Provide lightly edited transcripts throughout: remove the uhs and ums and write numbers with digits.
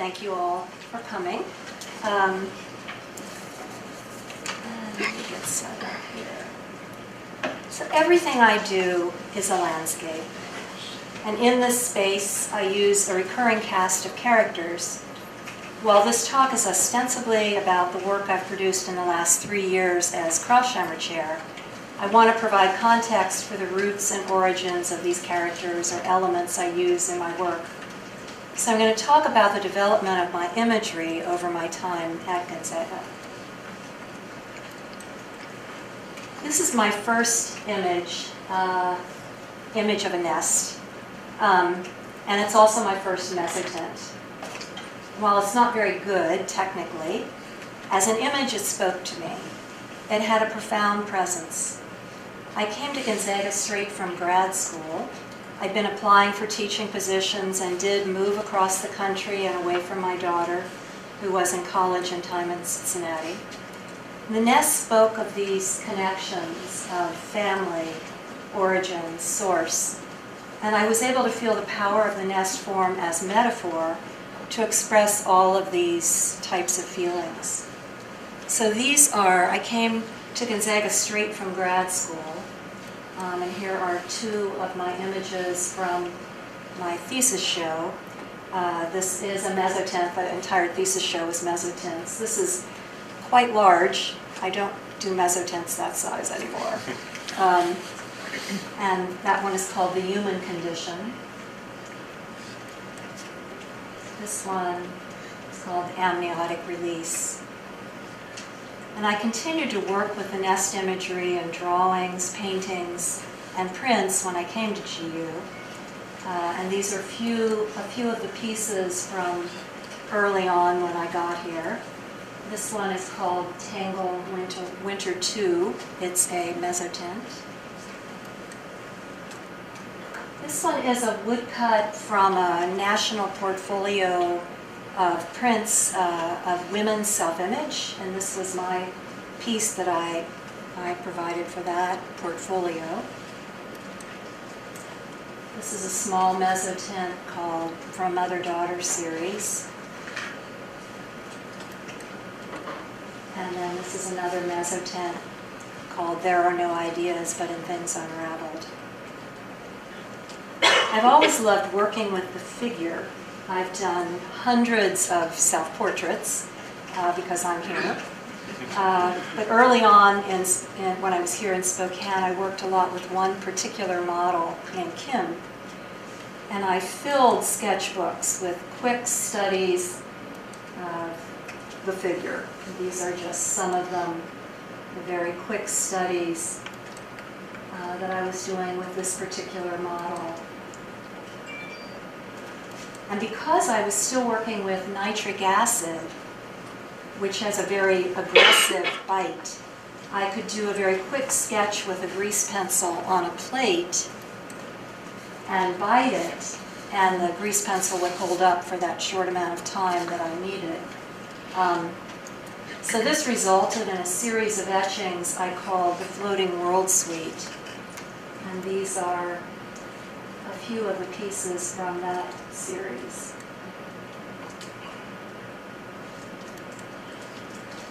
thank you all for coming. Let me get set up here. So everything I do is a landscape. And in this space, I use a recurring cast of characters. While this talk is ostensibly about the work I've produced in the last 3 years as Kreielsheimer Chair, I want to provide context for the roots and origins of these characters or elements I use in my work. So I'm going to talk about the development of my imagery over my time at Gonzaga. This is my first image of a nest, and it's also my first mezzotint. While it's not very good, technically, as an image it spoke to me. It had a profound presence. I came to Gonzaga straight from grad school. I'd been applying for teaching positions and did move across the country and away from my daughter, who was in college and time in Cincinnati. The nest spoke of these connections of family, origin, source, and I was able to feel the power of the nest form as metaphor to express all of these types of feelings. So I came to Gonzaga straight from grad school, and here are 2 of my images from my thesis show. This is a mezzotint. The entire thesis show is mezzotints. This is quite large. I don't do mezzotints that size anymore. And that one is called The Human Condition. This one is called Amniotic Release. And I continued to work with the nest imagery and drawings, paintings, and prints when I came to GU. And these are a few of the pieces from early on when I got here. This one is called Tangle Winter 2. It's a mezzotint. This one is a woodcut from a national portfolio of prints of women's self-image, and this was my piece that I provided for that portfolio. This is a small mezzotint called From Mother-Daughter series. And then this is another mezzotint called There Are No Ideas But in Things Unraveled. I've always loved working with the figure. I've done hundreds of self-portraits because I'm here. But early on, when I was here in Spokane, I worked a lot with one particular model named Kim. And I filled sketchbooks with quick studies of the figure. These are just some of them, the very quick studies that I was doing with this particular model. And because I was still working with nitric acid, which has a very aggressive bite, I could do a very quick sketch with a grease pencil on a plate and bite it, and the grease pencil would hold up for that short amount of time that I needed. So this resulted in a series of etchings I called the Floating World Suite. And these are a few of the pieces from that series.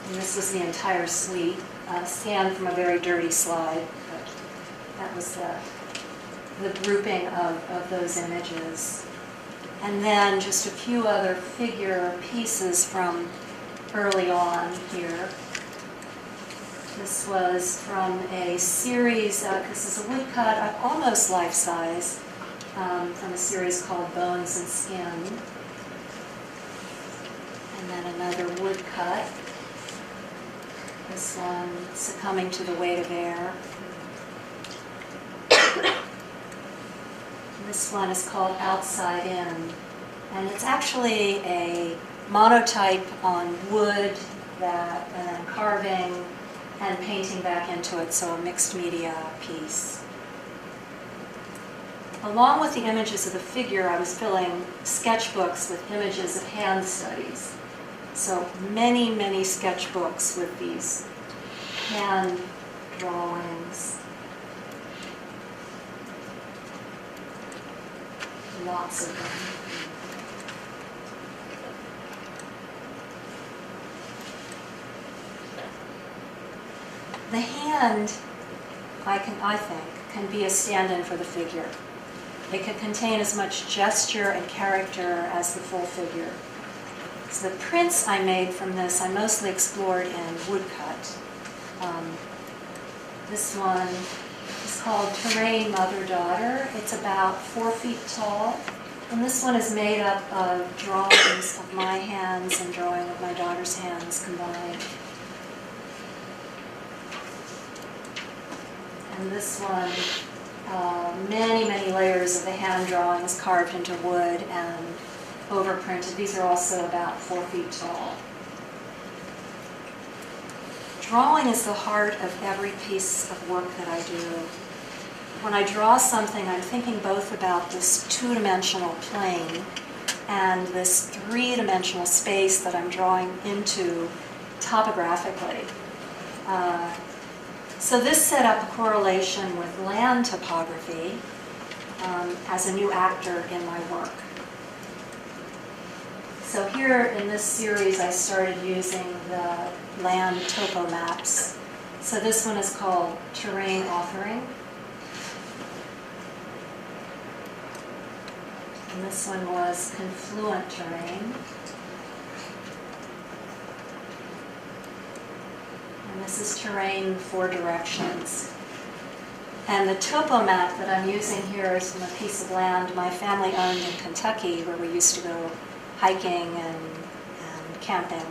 And this was the entire suite, scanned from a very dirty slide, but that was the grouping of those images. And then just a few other figure pieces from early on here. This was from a series, this is a woodcut, almost life-size, from a series called Bones and Skin. And then another woodcut. This one, Succumbing to the Weight of Air. This one is called Outside In, and it's actually a monotype on wood and then carving and painting back into it, so a mixed media piece. Along with the images of the figure, I was filling sketchbooks with images of hand studies. So many, many sketchbooks with these hand drawings. Lots of them. The hand, I think, can be a stand-in for the figure. It can contain as much gesture and character as the full figure. So the prints I made from this, I mostly explored in woodcut. This one is called Terrain Mother-Daughter. It's about 4 feet tall. And this one is made up of drawings of my hands and drawing of my daughter's hands combined. And this one, many layers of the hand drawings carved into wood and overprinted. These are also about 4 feet tall. Drawing is the heart of every piece of work that I do. When I draw something, I'm thinking both about this 2-dimensional plane and this 3-dimensional space that I'm drawing into topographically. So this set up a correlation with land topography as a new actor in my work. So here in this series, I started using the land topo maps. So this one is called Terrain Authoring. And this one was Confluent Terrain. And this is Terrain 4 Directions. And the topo map that I'm using here is from a piece of land my family owned in Kentucky, where we used to go hiking and camping.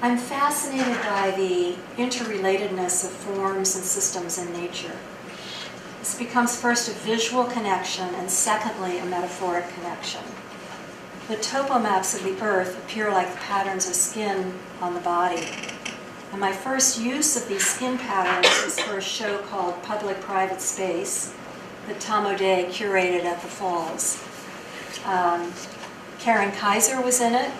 I'm fascinated by the interrelatedness of forms and systems in nature. This becomes first a visual connection and secondly a metaphoric connection. The topo maps of the earth appear like the patterns of skin on the body. And my first use of these skin patterns was for a show called Public-Private Space that Tom O'Day curated at the Falls. Karen Kaiser was in it,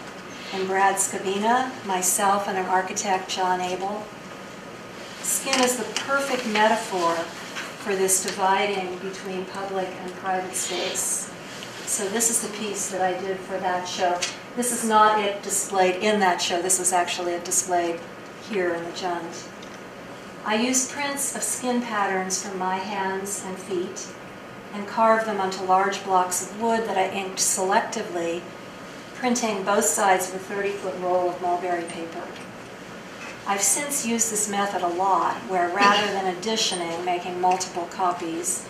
and Brad Scavina, myself, and our architect, John Abel. Skin is the perfect metaphor for this dividing between public and private space. So this is the piece that I did for that show. This is not it displayed in that show. This was actually it displayed here in the Jund. I used prints of skin patterns from my hands and feet and carved them onto large blocks of wood that I inked selectively, printing both sides of a 30-foot roll of mulberry paper. I've since used this method a lot, where rather than editioning, making multiple copies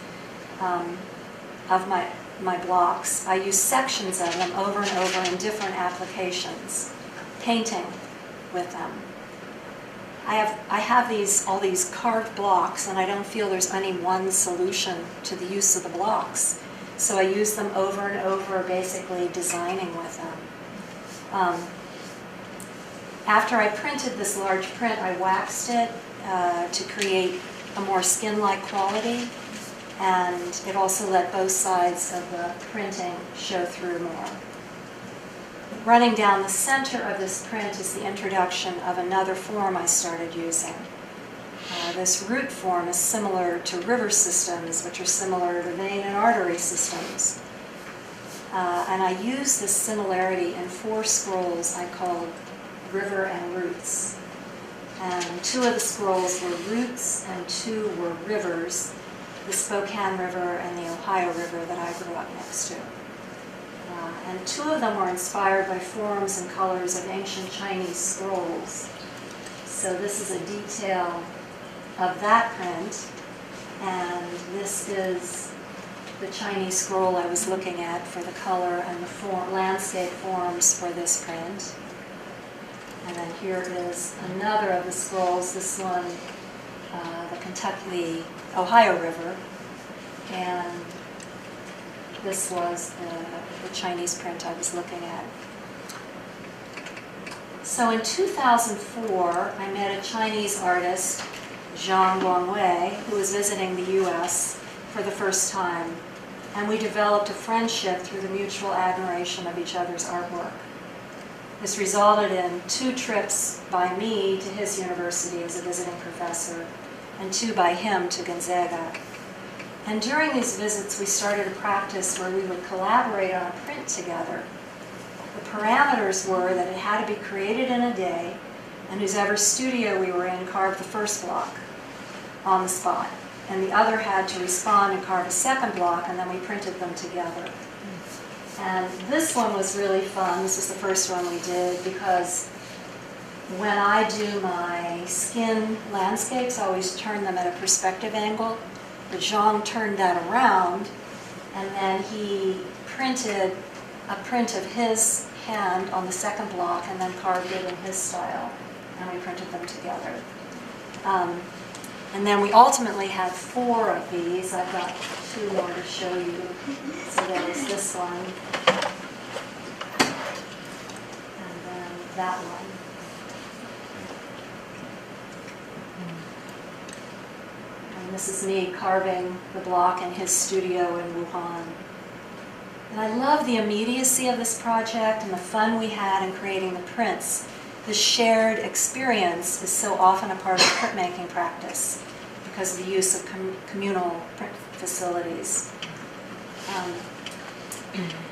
of my blocks, I use sections of them over and over in different applications, painting with them. I have all these carved blocks, and I don't feel there's any one solution to the use of the blocks. So I use them over and over, basically designing with them. After I printed this large print, I waxed it to create a more skin-like quality, and it also let both sides of the printing show through more. Running down the center of this print is the introduction of another form I started using. This root form is similar to river systems, which are similar to vein and artery systems. And I use this similarity in 4 scrolls I called River and Roots. And 2 of the scrolls were roots and 2 were rivers, the Spokane River and the Ohio River that I grew up next to. And 2 of them were inspired by forms and colors of ancient Chinese scrolls. So this is a detail of that print, and this is the Chinese scroll I was looking at for the color and the landscape forms for this print. And then here is another of the scrolls, this one, the Ohio River, and this was the Chinese print I was looking at. So in 2004, I met a Chinese artist, Zhang Guangwei, who was visiting the US for the first time, and we developed a friendship through the mutual admiration of each other's artwork. This resulted in 2 trips by me to his university as a visiting professor, and 2 by him to Gonzaga. And during these visits, we started a practice where we would collaborate on a print together. The parameters were that it had to be created in a day, and whosever studio we were in carved the first block on the spot. And the other had to respond and carve a second block, and then we printed them together. And this one was really fun. This was the first one we did, because when I do my skin landscapes, I always turn them at a perspective angle. But Jean turned that around, and then he printed a print of his hand on the second block and then carved it in his style, and we printed them together. And then we ultimately had 4 of these. I've got 2 more to show you. So there was this one, and then that one. And this is me carving the block in his studio in Wuhan. And I love the immediacy of this project and the fun we had in creating the prints. The shared experience is so often a part of printmaking practice because of the use of communal print facilities.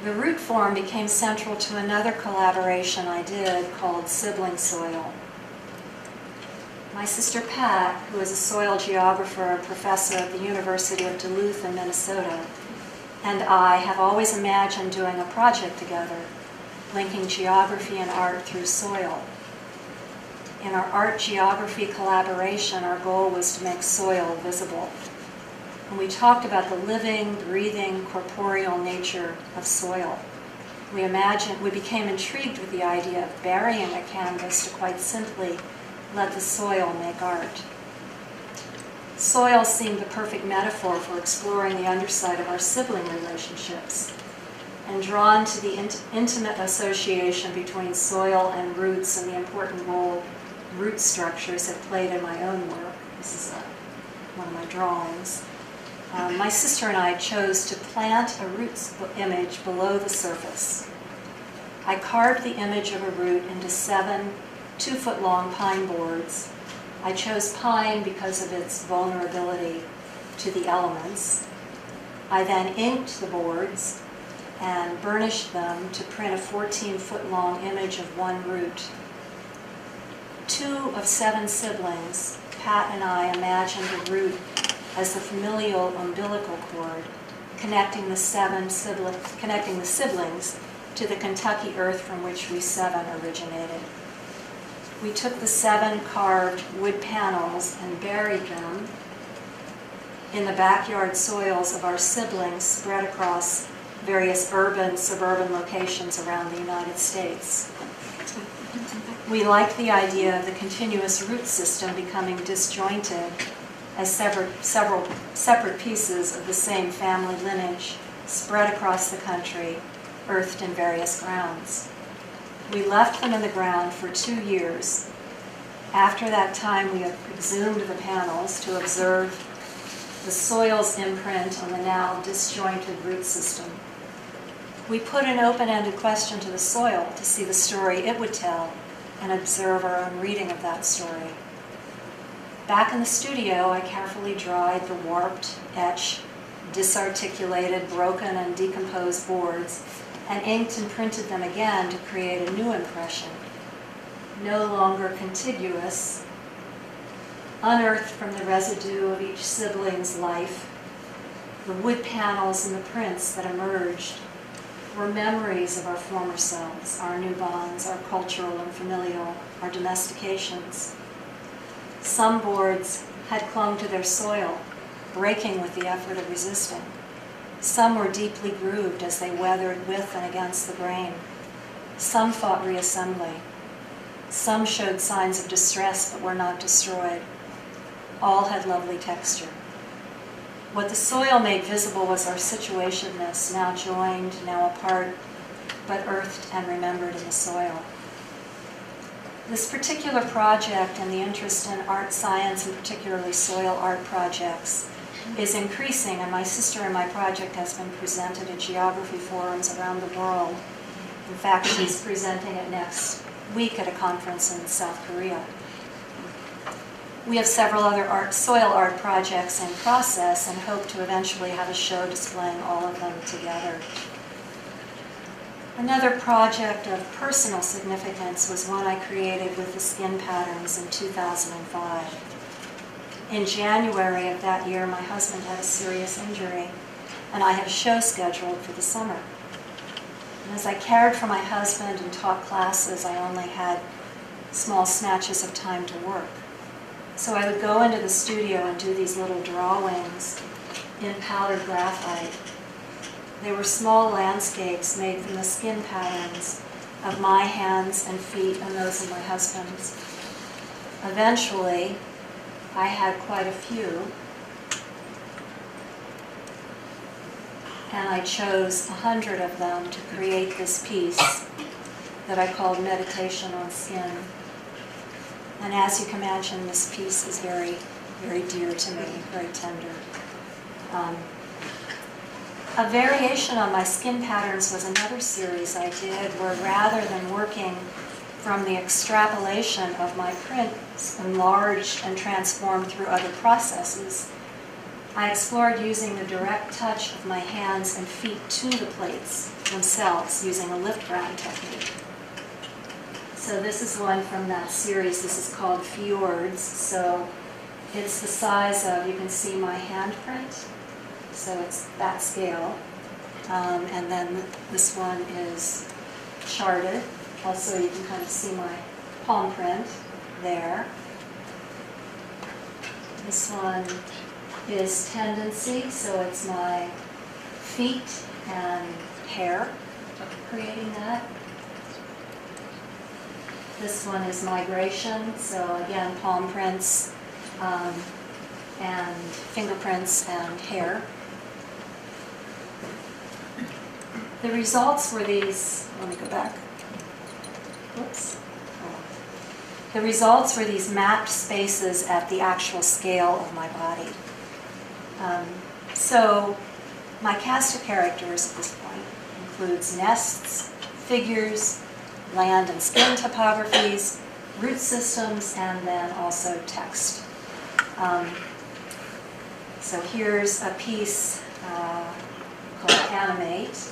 The root form became central to another collaboration I did called Sibling Soil. My sister Pat, who is a soil geographer and professor at the University of Duluth in Minnesota, and I have always imagined doing a project together, linking geography and art through soil. In our art geography collaboration, our goal was to make soil visible. And we talked about the living, breathing, corporeal nature of soil. We became intrigued with the idea of burying a canvas to quite simply let the soil make art. Soil seemed the perfect metaphor for exploring the underside of our sibling relationships, and drawn to the intimate association between soil and roots and the important role root structures have played in my own work. This is one of my drawings. My sister and I chose to plant a roots image below the surface. I carved the image of a root into 7 2-foot-long pine boards. I chose pine because of its vulnerability to the elements. I then inked the boards and burnished them to print a 14-foot-long image of one root. 2 of 7 siblings, Pat and I imagined the root as the familial umbilical cord connecting the siblings to the Kentucky earth from which we 7 originated. We took the 7 carved wood panels and buried them in the backyard soils of our siblings spread across various urban, suburban locations around the United States. We liked the idea of the continuous root system becoming disjointed as several separate pieces of the same family lineage spread across the country, earthed in various grounds. We left them in the ground for 2 years. After that time, we exhumed the panels to observe the soil's imprint on the now disjointed root system. We put an open-ended question to the soil to see the story it would tell and observe our own reading of that story. Back in the studio, I carefully dried the warped, etched, disarticulated, broken, and decomposed boards and inked and printed them again to create a new impression, no longer contiguous, unearthed from the residue of each sibling's life. The wood panels and the prints that emerged were memories of our former selves, our new bonds, our cultural and familial, our domestications. Some boards had clung to their soil, breaking with the effort of resisting. Some were deeply grooved as they weathered with and against the grain. Some fought reassembly. Some showed signs of distress but were not destroyed. All had lovely texture. What the soil made visible was our situationness, now joined, now apart, but earthed and remembered in the soil. This particular project and the interest in art science, and particularly soil art projects, is increasing, and my sister and my project has been presented at geography forums around the world. In fact, she's presenting it next week at a conference in South Korea. We have several other soil art projects in process and hope to eventually have a show displaying all of them together. Another project of personal significance was one I created with the skin patterns in 2005. In January of that year, my husband had a serious injury, and I had a show scheduled for the summer. And as I cared for my husband and taught classes, I only had small snatches of time to work. So I would go into the studio and do these little drawings in powdered graphite. They were small landscapes made from the skin patterns of my hands and feet and those of my husband's. Eventually, I had quite a few, and I chose 100 of them to create this piece that I called Meditation on Skin. And as you can imagine, this piece is very, very dear to me, very tender. A variation on my skin patterns was another series I did where rather than working from the extrapolation of my prints enlarged and transformed through other processes, I explored using the direct touch of my hands and feet to the plates themselves using a lift ground technique. So this is one from that series. This is called Fjords. So it's the size of, you can see my handprint. So it's that scale. And then this one is charted. Also, you can kind of see my palm print there. This one is Tendency, so it's my feet and hair creating that. This one is Migration, so again, palm prints and fingerprints and hair. The results were these, let me go back. Whoops. The results were these mapped spaces at the actual scale of my body. So my cast of characters at this point includes nests, figures, land and skin topographies, root systems, and then also text. So here's a piece called Animate.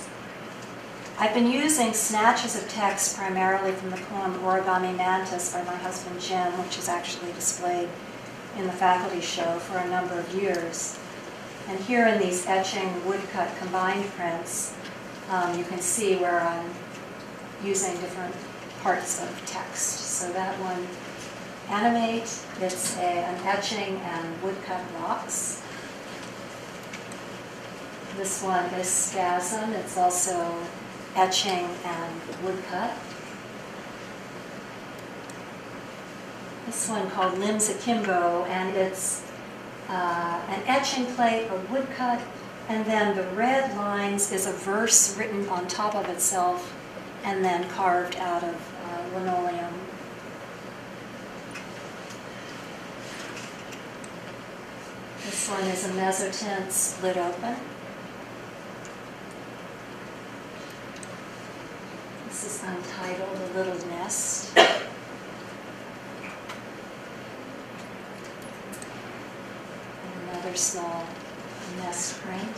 I've been using snatches of text primarily from the poem Origami Mantis by my husband Jim, which is actually displayed in the faculty show for a number of years. And here in these etching woodcut combined prints, you can see where I'm using different parts of text. So that one, Animate, it's an etching and woodcut blocks. This one is Spasm, it's also etching and woodcut. This one called Limbs Akimbo, and it's an etching plate, a woodcut, and then the red lines is a verse written on top of itself and then carved out of linoleum. This one is a mezzotint split open. This is untitled, A Little Nest. And another small nest print.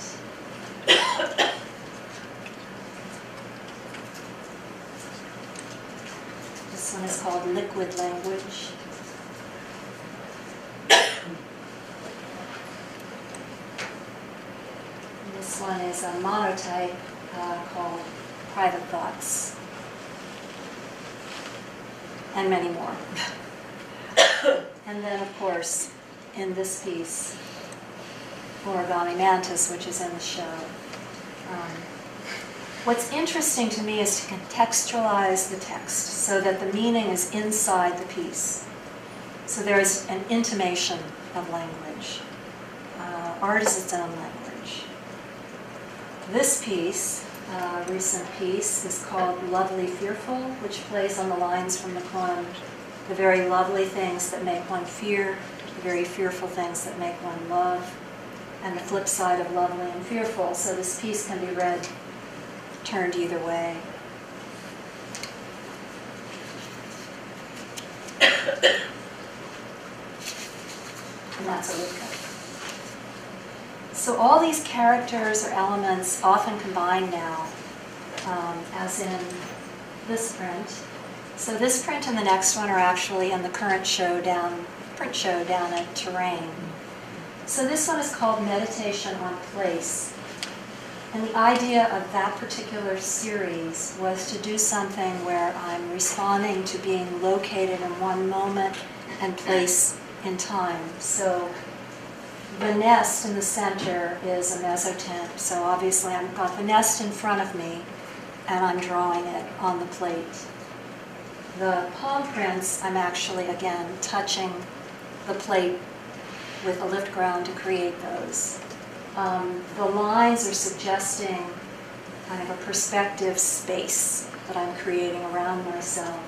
This one is called Liquid Language. And this one is a monotype called Private Thoughts. And many more. And then, of course, in this piece, Origami Mantis, which is in the show. What's interesting to me is to contextualize the text so that the meaning is inside the piece. So there's an intimation of language. Art is its own language. This piece, recent piece, is called Lovely Fearful, which plays on the lines from the poem, the very lovely things that make one fear, the very fearful things that make one love, and the flip side of lovely and fearful. So this piece can be read, turned either way. And that's a woodcut. So all these characters or elements, often combined now, as in this print. So this print and the next one are actually in the current print show down at Terrain. So this one is called Meditation on Place. And the idea of that particular series was to do something where I'm responding to being located in one moment and place in time. So the nest in the center is a mezzotint. So obviously I've got the nest in front of me and I'm drawing it on the plate. The palm prints, I'm actually, again, touching the plate with a lift ground to create those. The lines are suggesting kind of a perspective space that I'm creating around myself.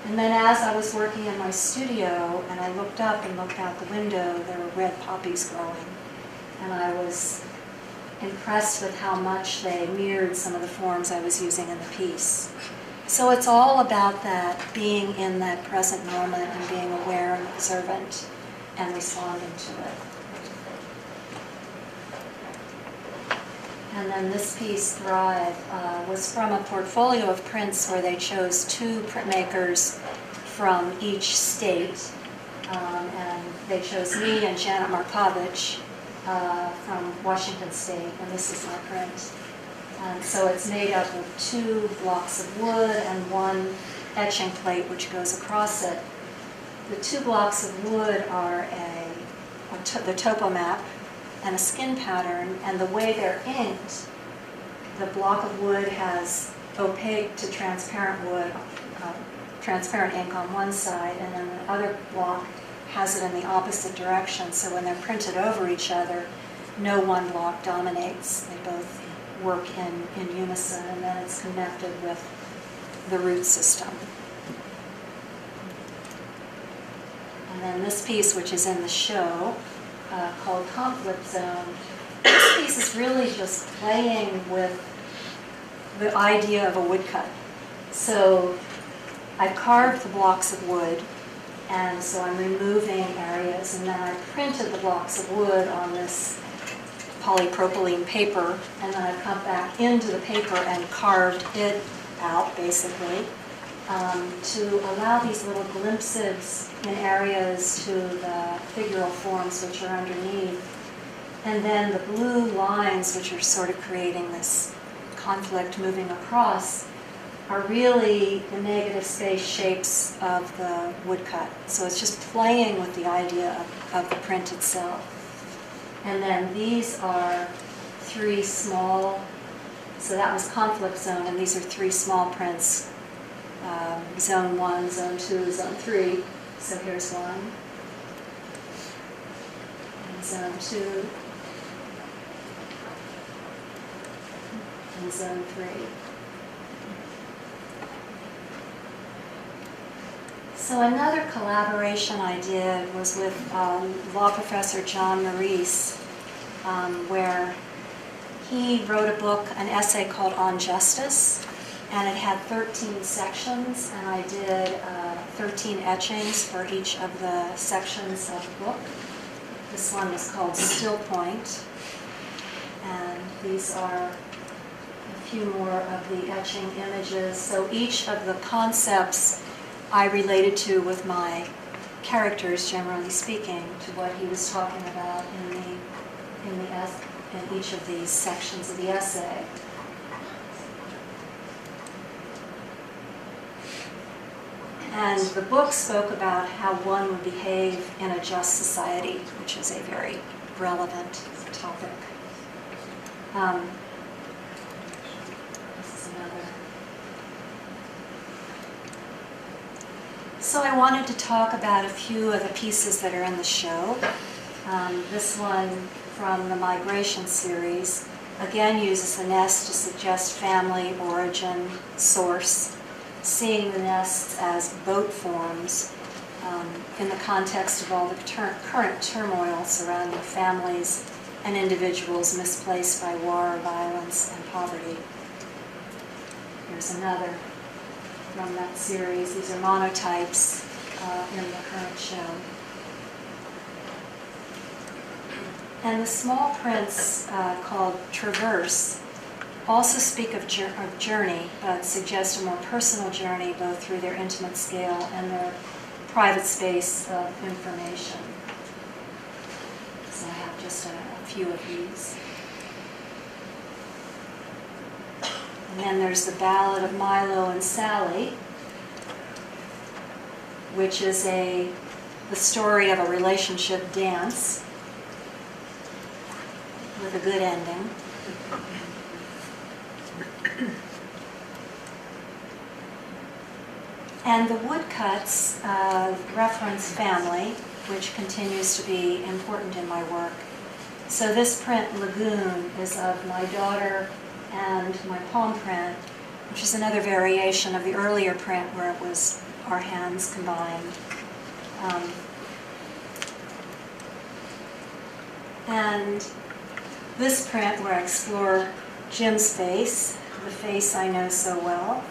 And then as I was working in my studio and I looked up and looked out the window, there were red poppies growing. And I was impressed with how much they mirrored some of the forms I was using in the piece. So it's all about that, being in that present moment and being aware and observant and responding to it. And then this piece, Thrive, was from a portfolio of prints where they chose 2 printmakers from each state. And they chose me and Janet Markovich from Washington State, and this is my print. And so it's made up of 2 blocks of wood and 1 etching plate which goes across it. The 2 blocks of wood are the topo map and a skin pattern, and the way they're inked, the block of wood has opaque to transparent wood, transparent ink on one side, and then the other block has it in the opposite direction. So when they're printed over each other, no one block dominates. They both work in unison, and then it's connected with the root system. And then this piece, which is in the show, called Conflict Zone, this piece is really just playing with the idea of a woodcut. So I carved the blocks of wood, and so I'm removing areas, and then I printed the blocks of wood on this polypropylene paper, and then I've come back into the paper and carved it out, basically, to allow these little glimpses in areas to the figural forms which are underneath. And then the blue lines, which are sort of creating this conflict moving across, are really the negative space shapes of the woodcut. So it's just playing with the idea of the print itself. And then these are 3 small, so that was Conflict Zone, and these are 3 small prints, Zone 1, Zone 2, Zone 3. So here's 1, and Zone 2, and Zone 3. So another collaboration I did was with law professor John Maurice, where he wrote a book, an essay called On Justice, and it had 13 sections, and I did 13 etchings for each of the sections of the book. This one is called Still Point, and these are a few more of the etching images. So each of the concepts I related to with my characters, generally speaking, to what he was talking about in each of these sections of the essay. And the book spoke about how one would behave in a just society, which is a very relevant topic. This is another. So I wanted to talk about a few of the pieces that are in the show. This one from the Migration series, again uses the nest to suggest family, origin, source, seeing the nests as boat forms in the context of all the current turmoil surrounding families and individuals misplaced by war, violence, and poverty. Here's another from that series. These are monotypes in the current show. And the small prints called Traverse also speak of journey, but suggest a more personal journey, both through their intimate scale and their private space of information. So I have just a few of these. And then there's the Ballad of Milo and Sally, which is the story of a relationship dance with a good ending. And the woodcuts reference family, which continues to be important in my work. So this print, Lagoon, is of my daughter and my palm print, which is another variation of the earlier print where it was our hands combined. And this print where I explore Jim's face, the face I know so well.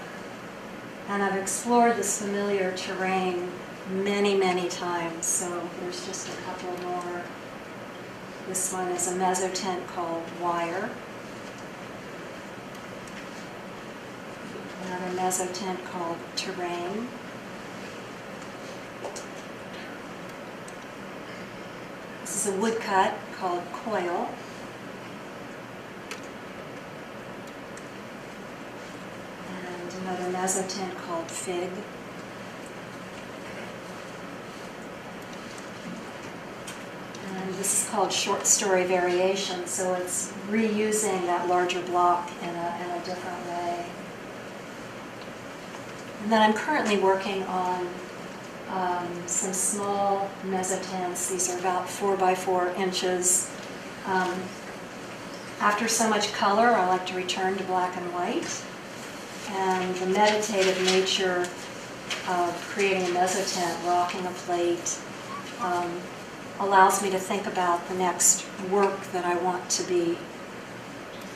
And I've explored this familiar terrain many, many times, so there's just a couple more. This one is a mezzotint called Wire. Another mezzotint called Terrain. This is a woodcut called Coil. And another mezzotint called Fig. And this is called Short Story Variation, so it's reusing that larger block in a different way. And then I'm currently working on some small mezzotints. These are about 4 by 4 inches. After so much color, I like to return to black and white. And the meditative nature of creating a mezzotint, rocking a plate, allows me to think about the next work that I want to be,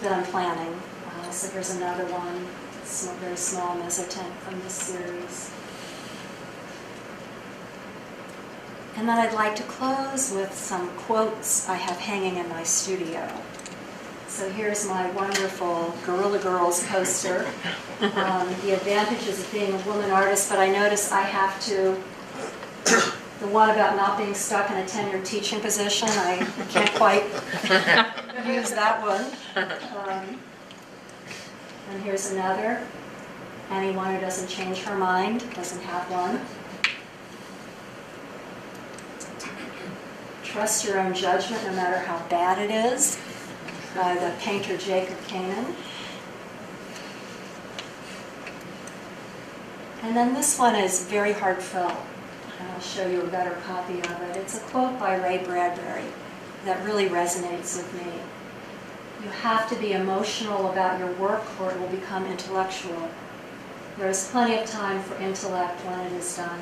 that I'm planning. So here's another one, a very small mezzotint from this series. And then I'd like to close with some quotes I have hanging in my studio. So here's my wonderful Guerrilla Girls poster. The advantages of being a woman artist, but I notice I have to, the one about not being stuck in a tenured teaching position, I can't quite use that one. And here's another. Anyone who doesn't change her mind doesn't have one. Trust your own judgment no matter how bad it is, by the painter Jacob Kanan. And then this one is very heartfelt, and I'll show you a better copy of it. It's a quote by Ray Bradbury that really resonates with me. You have to be emotional about your work or it will become intellectual. There is plenty of time for intellect when it is done.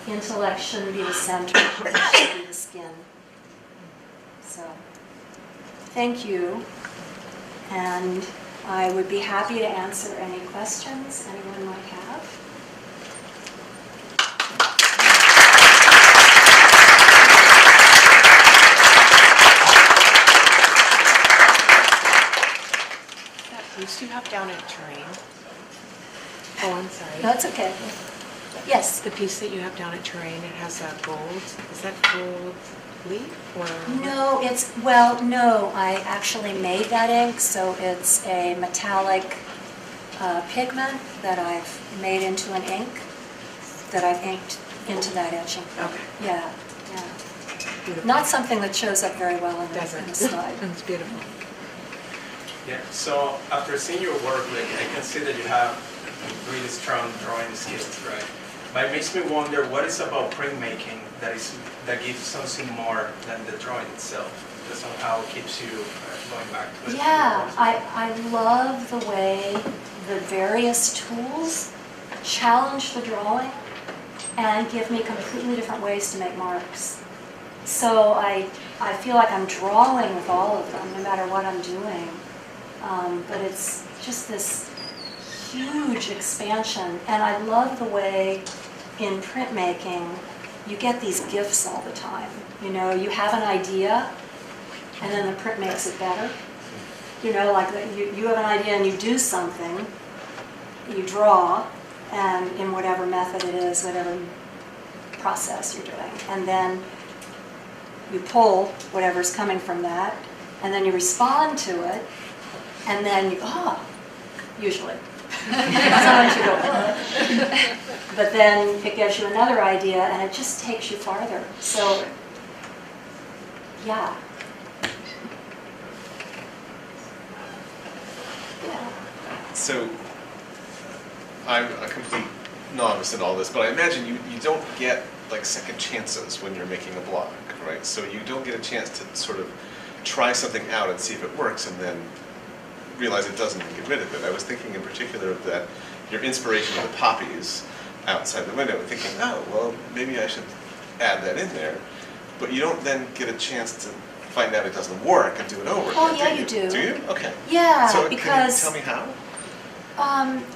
Intellect shouldn't be the center, it should be the skin. So, thank you, and I would be happy to answer any questions anyone might have. That piece you have down at Terrain. Oh, I'm sorry. No, it's okay. Yes. The piece that you have down at Terrain, it has that gold. Is that gold leaf or? No, no, I actually made that ink, so it's a metallic pigment that I've made into an ink that I've inked into that etching. Okay. Yeah. Beautiful. Not something that shows up very well in the slide. It's beautiful. Yeah, so after seeing your work, like, I can see that you have really strong drawing skills, right? But it makes me wonder what is about printmaking that gives something more than the drawing itself, that somehow keeps you going back to it. Yeah, I love the way the various tools challenge the drawing and give me completely different ways to make marks. So I feel like I'm drawing with all of them, no matter what I'm doing. But it's just this huge expansion, and I love the way in printmaking you get these gifts all the time. You know, you have an idea, and then the print makes it better. You know, like you have an idea and you do something, you draw, and in whatever method it is, whatever process you're doing, and then you pull whatever's coming from that, and then you respond to it, and then you, usually. Sometimes you go, but then it gives you another idea, and it just takes you farther. So, yeah. Yeah. So, I'm a complete novice in all this, but I imagine you don't get like second chances when you're making a blog, right? So you don't get a chance to sort of try something out and see if it works and then realize it doesn't and get rid of it. I was thinking in particular of that, your inspiration of the poppies outside the window, and thinking, oh, well, maybe I should add that in there. But you don't then get a chance to find out it doesn't work and do it over again. Oh, yeah, you do. Do you? Okay. Yeah, So because... can you tell me how?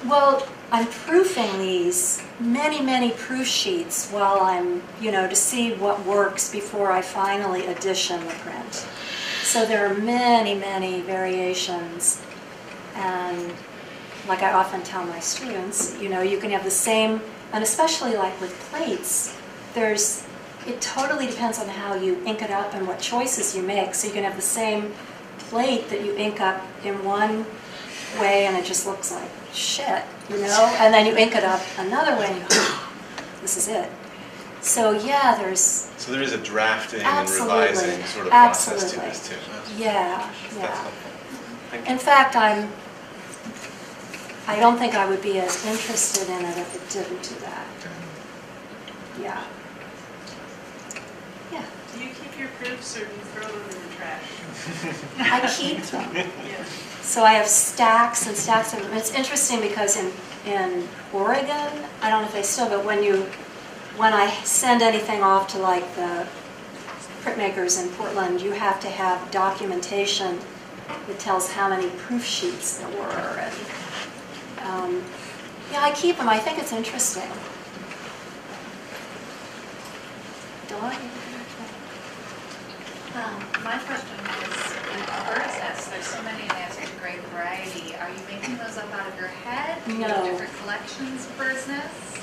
Well, I'm proofing these, many proof sheets while I'm, to see what works before I finally edition the print. So there are many variations. And like I often tell my students, you can have the same, and especially like with plates, it totally depends on how you ink it up and what choices you make. So you can have the same plate that you ink up in one way and it just looks like shit, and then you ink it up another way and you go, this is it. So yeah, So there is a drafting absolutely, and revising sort of absolutely. process to this too. Yeah. That's helpful. Thank you. In fact, I don't think I would be as interested in it if it didn't do that. Yeah. Yeah. Do you keep your proofs or do you throw them in the trash? I keep them. Yeah. So I have stacks and stacks of them. It's interesting because in Oregon, I don't know if they still, but when I send anything off to like the printmakers in Portland, you have to have documentation that tells how many proof sheets there were. And yeah, I keep them. I think it's interesting. Dawn? My question is, in bird's nests, there's so many and they have such a great variety. Are you making those up out of your head? Do you have No. different collections of bird's nests?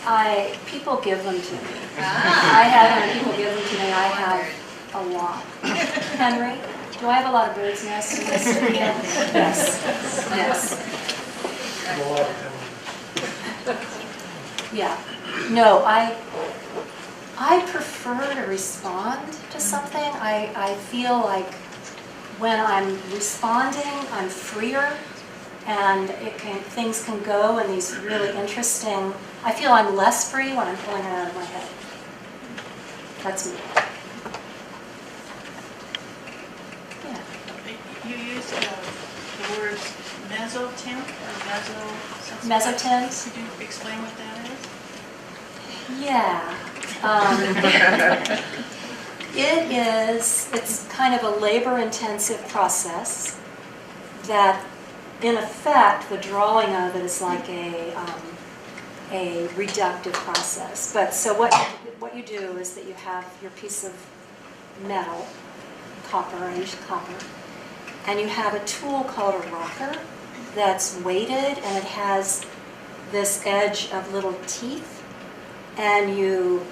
People give them to me. Ah. I have them, people give them to me. I have a lot. Henry, do I have a lot of bird's nests in this studio? Yes. Yeah. No, I prefer to respond to something. I feel like when I'm responding, I'm freer, and things can go in these really interesting. I feel I'm less free when I'm pulling it out of my head. That's me. Yeah. You used the words mesotemp or meso... Mesotent? Could you explain what that is? Yeah. It's kind of a labor-intensive process that, in effect, the drawing of it is like a reductive process. But so what you do is that you have your piece of metal, copper, I use copper, and you have a tool called a rocker that's weighted, and it has this edge of little teeth, and you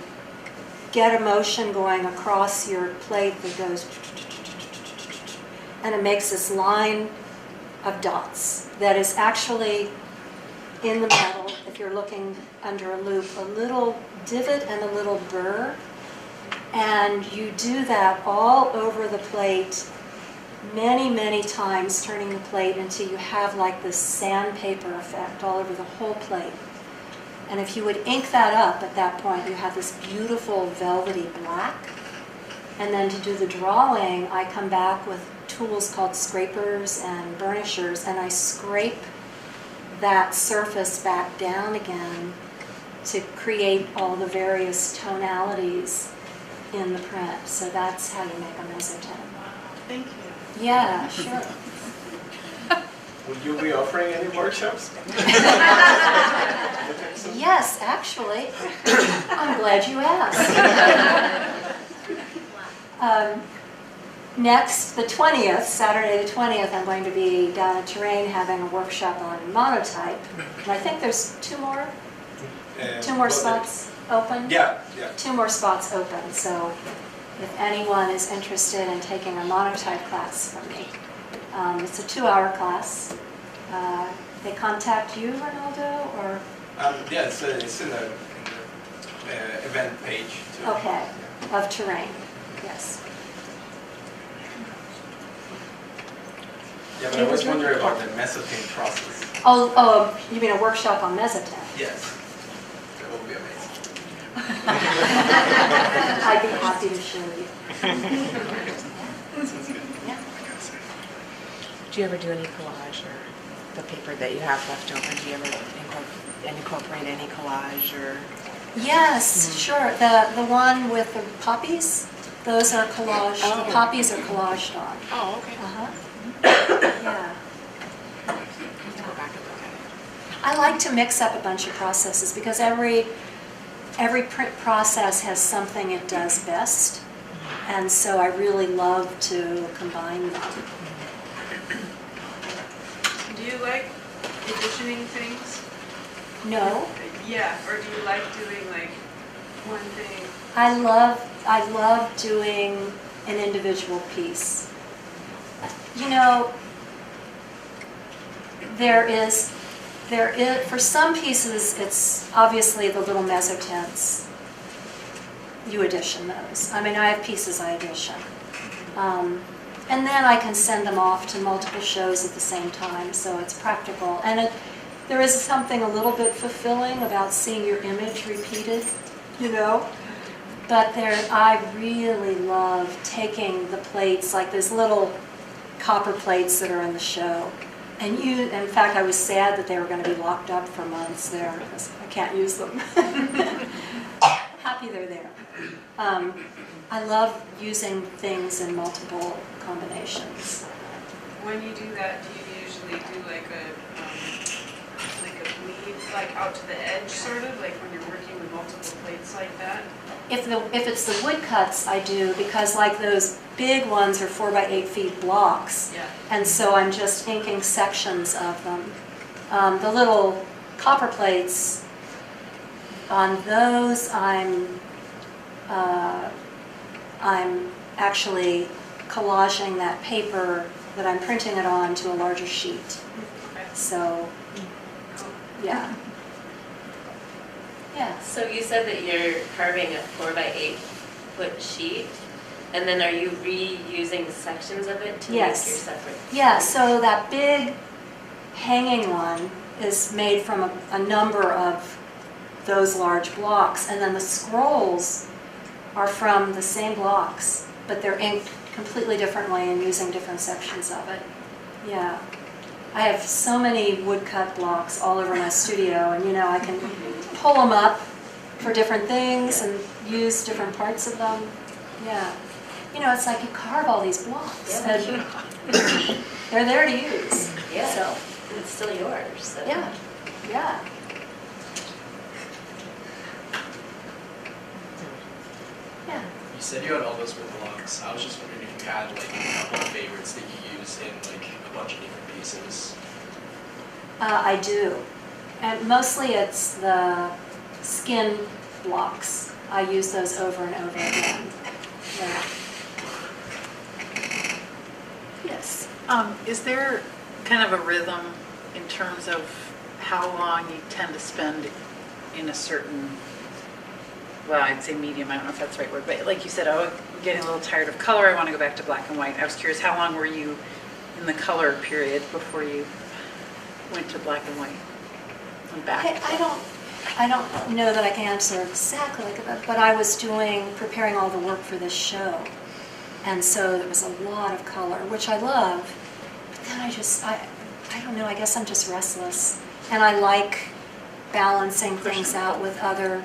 get a motion going across your plate that goes, and it makes this line of dots that is actually in the metal, if you're looking under a loop, a little divot and a little burr, and you do that all over the plate many times, turning the plate until you have like this sandpaper effect all over the whole plate. And if you would ink that up at that point, you have this beautiful velvety black. And then to do the drawing, I come back with tools called scrapers and burnishers, and I scrape that surface back down again to create all the various tonalities in the print. So that's how you make a mesotemp. Wow, thank you. Yeah, sure. Will you be offering any workshops? Yes, actually. I'm glad you asked. Next, the 20th, Saturday the 20th, I'm going to be down at Terrain having a workshop on monotype. And I think there's two more Well, spots open. Yeah, yeah. 2 more spots open, so if anyone is interested in taking a monotype class from me, it's a 2-hour class. They contact you, Ronaldo, or? Yeah, it's in the event page too. Okay, of Terrain, yes. Yeah, but I was wondering about the mesotheme process. Oh, you mean a workshop on mesotheme? Yes, that would be amazing. I'd be happy to show you. Yeah. Do you ever do any collage or the paper that you have left over? Do you ever incorporate any collage or? Yes, sure. The one with the poppies, those are collaged. Oh. The poppies are collaged on. Oh, okay. Uh-huh. Yeah. Go back and look at it. I like to mix up a bunch of processes because every print process has something it does best. And so I really love to combine them. Do you like editioning things? No, Yeah, or do you like doing like one thing? I love doing an individual piece. You know, for some pieces, it's obviously the little mezzotints. You edition those. I mean, I have pieces I edition. And then I can send them off to multiple shows at the same time, so it's practical. And there is something a little bit fulfilling about seeing your image repeated, you know? But I really love taking the plates, like those little copper plates that are in the show. And in fact, I was sad that they were going to be locked up for months there because I can't use them. Happy they're there. I love using things in multiple combinations. When you do that, do you usually do like a bleed, like out to the edge, sort of, like when you're working with multiple plates like that? If it's the woodcuts, I do, because like those big ones are 4 by 8 feet blocks. Yeah. And so I'm just inking sections of them. The little copper plates, on those I'm actually collaging that paper that I'm printing it on to a larger sheet. Okay. So, yeah. Yeah. So you said that you're carving a 4 by 8 foot sheet, and then are you reusing sections of it to Yes. make your separate? Yeah, so that big hanging one is made from a number of those large blocks, and then the scrolls are from the same blocks, but they're inked completely differently and using different sections of it. Yeah. I have so many woodcut blocks all over my studio, and I can pull them up for different things and use different parts of them. Yeah. It's like you carve all these blocks, Yeah. and they're there to use. Yeah. So, It's still yours. So. yeah, yeah. Yeah. You said you had all those wood blocks. I was just wondering if you had like a couple of favorites that you use in like a bunch of different pieces. I do. And mostly it's the skin blocks. I use those over and over again. Yeah. Yes. Is there kind of a rhythm in terms of how long you tend to spend in a certain, well, I'd say medium, I don't know if that's the right word, but like you said, I'm getting a little tired of color, I want to go back to black and white. I was curious, how long were you in the color period before you went to black and white and back? I don't know that I can answer exactly like that, but I was preparing all the work for this show. And so there was a lot of color, which I love. But then I don't know, I guess I'm just restless. And I like balancing things out with other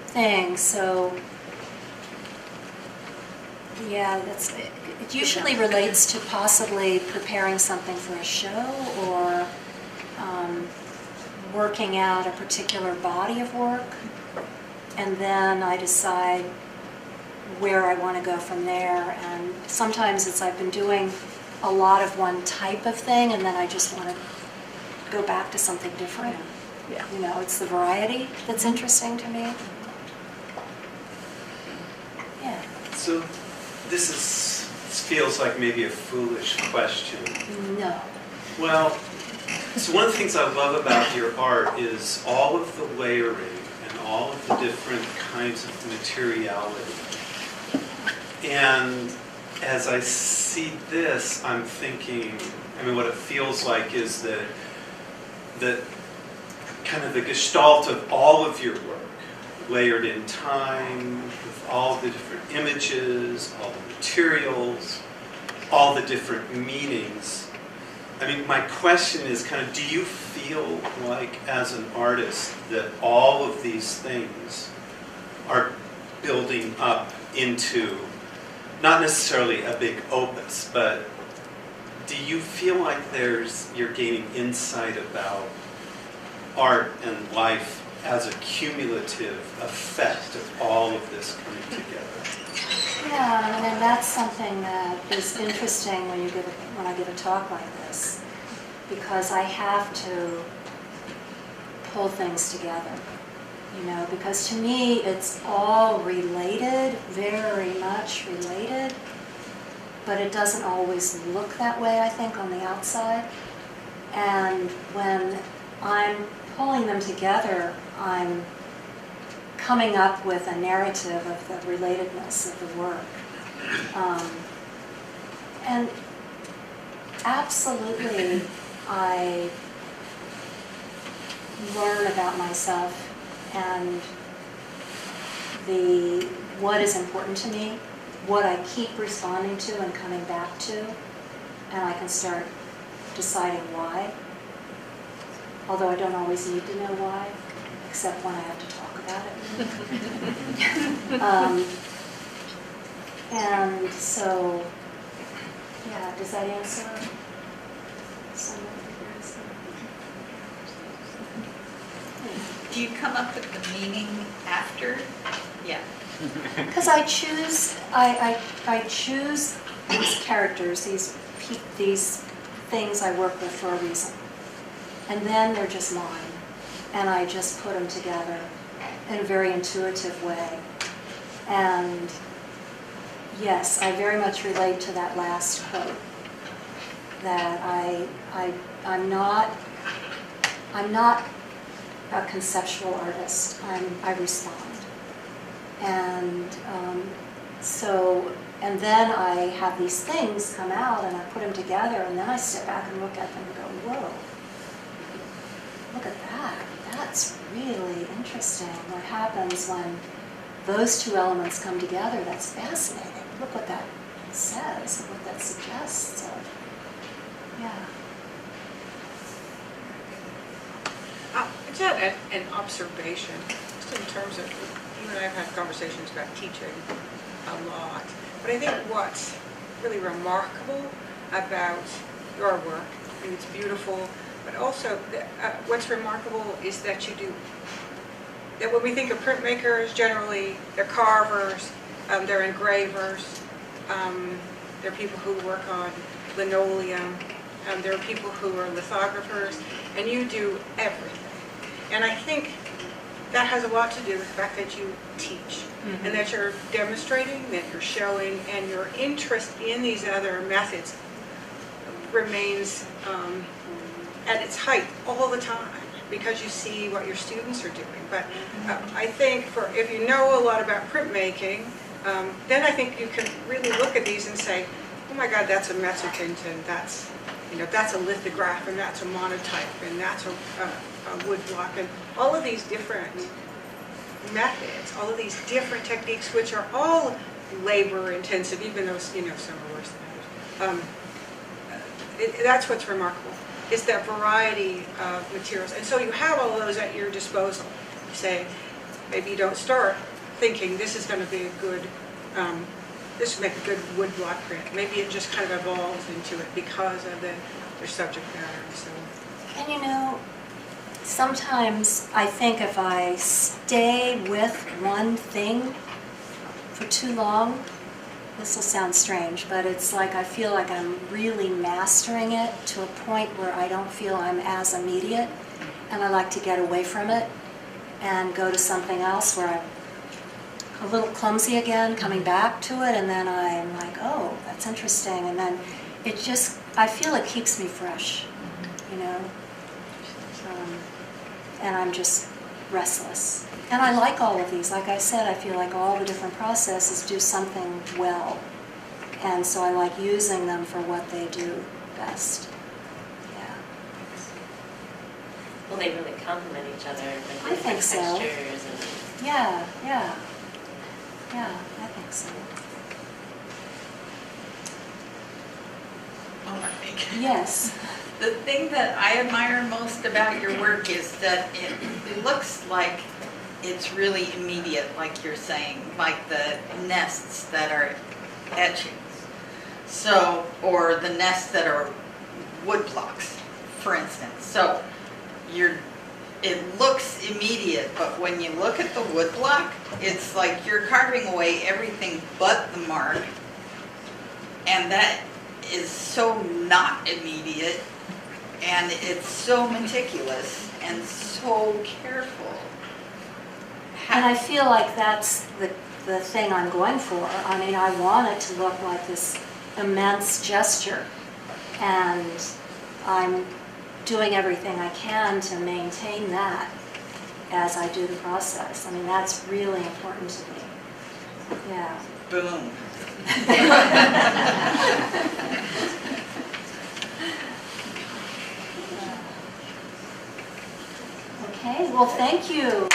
things. So, yeah, it usually relates to possibly preparing something for a show or working out a particular body of work. And then I decide, where I want to go from there. And sometimes I've been doing a lot of one type of thing, and then I just want to go back to something different. Yeah. You know, it's the variety that's interesting to me. Yeah. So this feels like maybe a foolish question. No. Well, so one of the things I love about your art is all of the layering and all of the different kinds of materiality. And as I see this, I'm thinking, I mean, what it feels like is that kind of the gestalt of all of your work, layered in time, with all the different images, all the materials, all the different meanings. I mean, my question is kind of, do you feel like as an artist that all of these things are building up into, not necessarily a big opus, but do you feel like you're gaining insight about art and life as a cumulative effect of all of this coming together? Yeah, and that's something that is interesting when I give a talk like this, because I have to pull things together, you know, because to me it's all related, very much related, but it doesn't always look that way, I think, on the outside. And when I'm pulling them together, I'm coming up with a narrative of the relatedness of the work. And absolutely, I learn about myself and what is important to me, what I keep responding to and coming back to, and I can start deciding why. Although I don't always need to know why, except when I have to talk about it. And so, yeah, does that answer some of Do you come up with the meaning after? Yeah. Because I choose these characters, these things I work with for a reason. And then they're just mine. And I just put them together in a very intuitive way. And yes, I very much relate to that last quote. That I'm not a conceptual artist. I respond. And and then I have these things come out and I put them together, and then I step back and look at them and go, whoa, look at that. That's really interesting. What happens when those two elements come together? That's fascinating. Look what that says, what that suggests. So, yeah. It's an observation, just in terms of, you and I have had conversations about teaching a lot, but I think what's really remarkable about your work, I think it's beautiful, but also what's remarkable is that that when we think of printmakers, generally they're carvers, they're engravers, they're people who work on linoleum, there are people who are lithographers, and you do everything. And I think that has a lot to do with the fact that you teach, and that you're demonstrating, that you're showing, and your interest in these other methods remains at its height all the time, because you see what your students are doing. But I think if you know a lot about printmaking, then I think you can really look at these and say, oh my God, that's a mezzotint, and that's a lithograph, and that's a monotype, and that's a wood block, and all of these different methods, all of these different techniques, which are all labor intensive, even though some are worse than others. That's what's remarkable, is that variety of materials. And so you have all of those at your disposal. You say, maybe you don't start thinking this is going to be a good, this would make a good wood block print. Maybe it just kind of evolves into it because of their subject matter. So. And sometimes I think if I stay with one thing for too long. This will sound strange, but it's like I feel like I'm really mastering it to a point where I don't feel I'm as immediate, and I like to get away from it and go to something else where I'm a little clumsy again, coming back to it, and then I'm like, oh, that's interesting, and then it just, I feel it keeps me fresh, you know? And I'm just restless. And I like all of these. Like I said, I feel like all the different processes do something well. And so I like using them for what they do best. Yeah. Well, they really complement each other, like I the think different so. textures and. Yeah, yeah. Yeah, I think so. Yes. The thing that I admire most about your work is that it looks like it's really immediate, like you're saying, like the nests that are etchings. So, or the nests that are wood blocks, for instance. So, it looks immediate, but when you look at the wood block, it's like you're carving away everything but the mark, and that is so not immediate, and it's so meticulous and so careful. And I feel like that's the thing I'm going for. I mean, I want it to look like this immense gesture, and I'm doing everything I can to maintain that as I do the process. I mean, that's really important to me. Yeah. Boom. Okay, well, thank you.